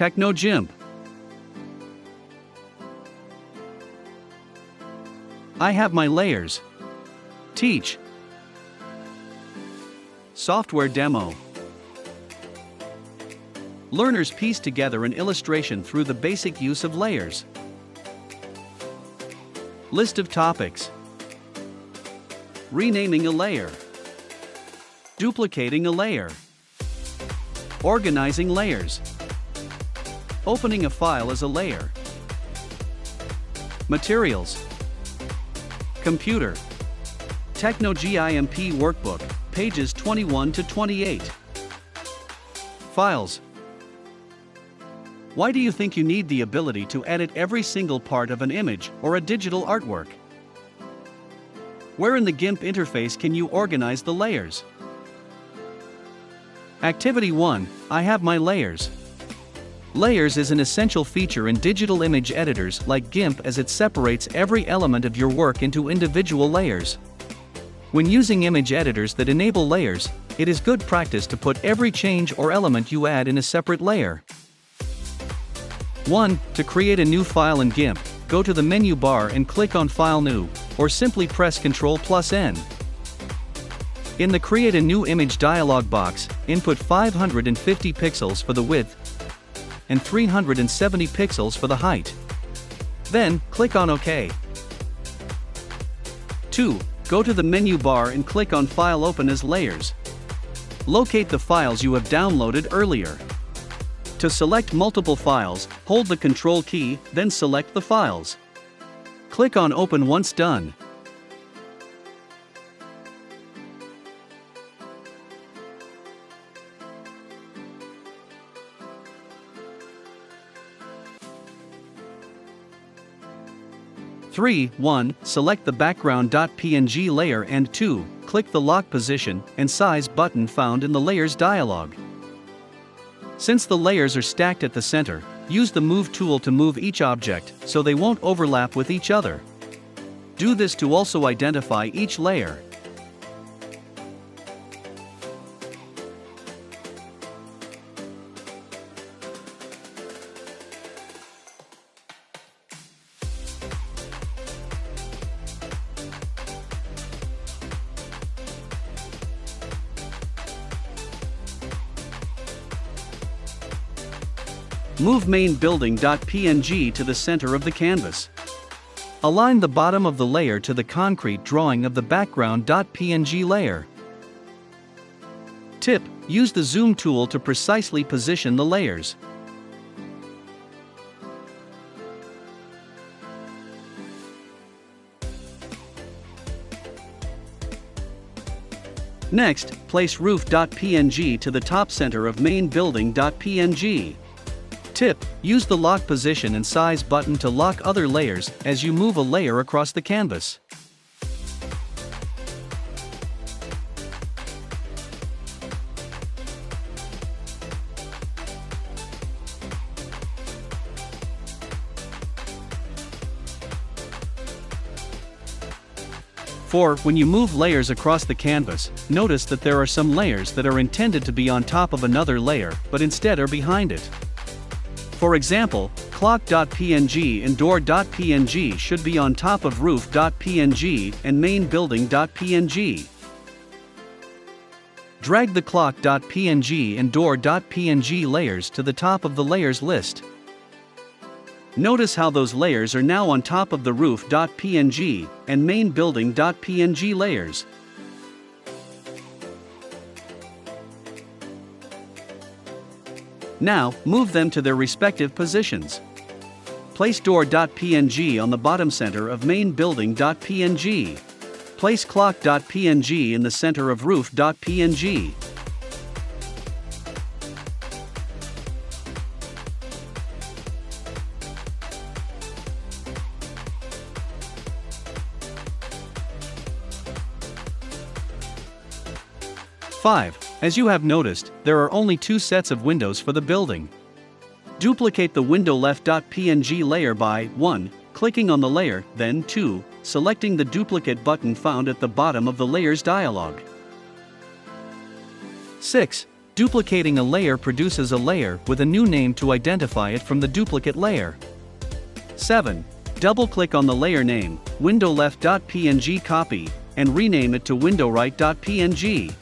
TechnoGimp. I have my layers. Teach. Software demo. Learners piece together an illustration through the basic use of layers. List of topics. Renaming a layer. Duplicating a layer. Organizing layers. Opening a file as a layer. Materials. Computer. TechnoGimp workbook, pages 21 to 28. Files. Why do you think you need the ability to edit every single part of an image or a digital artwork? Where in the GIMP interface can you organize the layers? Activity 1. I have my layers. Layers is an essential feature in digital image editors like GIMP as it separates every element of your work into individual layers. When using image editors that enable layers, it is good practice to put every change or element you add in a separate layer. 1. To create a new file in GIMP, go to the menu bar and click on File New, or simply press Ctrl+N. In the Create a New Image dialog box, input 550 pixels for the width and 370 pixels for the height. Then, click on OK. 2. Go to the menu bar and click on File Open as Layers. Locate the files you have downloaded earlier. To select multiple files, hold the Ctrl key, then select the files. Click on Open once done. Three, 1. Select the background.png layer and 2. Click the Lock Position and Size button found in the Layers dialog. Since the layers are stacked at the center, use the Move tool to move each object so they won't overlap with each other. Do this to also identify each layer. Move main building.png to the center of the canvas. Align the bottom of the layer to the concrete drawing of the background.png layer. Tip: use the zoom tool to precisely position the layers. Next, place roof.png to the top center of main building.png. Tip: use the Lock Position and Size button to lock other layers as you move a layer across the canvas. For, when you move layers across the canvas, notice that there are some layers that are intended to be on top of another layer, but instead are behind it. For example, clock.png and door.png should be on top of roof.png and main building.png. Drag the clock.png and door.png layers to the top of the layers list. Notice how those layers are now on top of the roof.png and main building.png layers. Now, move them to their respective positions. Place door.png on the bottom center of main building.png. Place clock.png in the center of roof.png. Five. As you have noticed, there are only two sets of windows for the building. Duplicate the window left.png layer by 1. Clicking on the layer, then 2. Selecting the duplicate button found at the bottom of the layers dialog. 6. Duplicating a layer produces a layer with a new name to identify it from the duplicate layer. 7. Double-click on the layer name, windowleft.png copy, and rename it to windowright.png.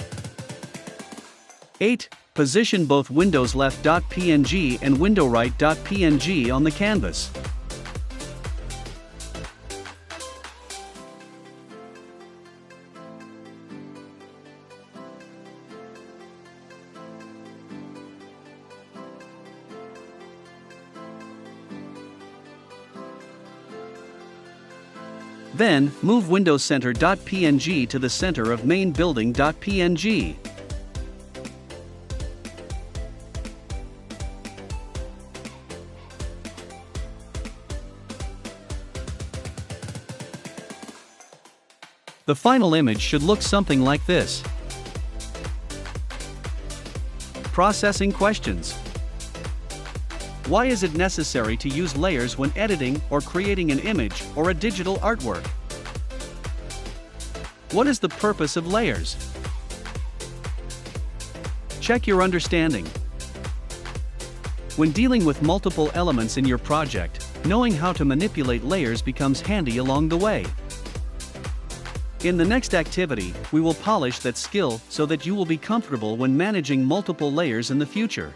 8. Position both windowsleft.png and windowright.png on the canvas. Then, move windowscenter.png to the center of main building.png. The final image should look something like this. Processing questions. Why is it necessary to use layers when editing or creating an image or a digital artwork? What is the purpose of layers? Check your understanding. When dealing with multiple elements in your project, knowing how to manipulate layers becomes handy along the way. In the next activity, we will polish that skill so that you will be comfortable when managing multiple layers in the future.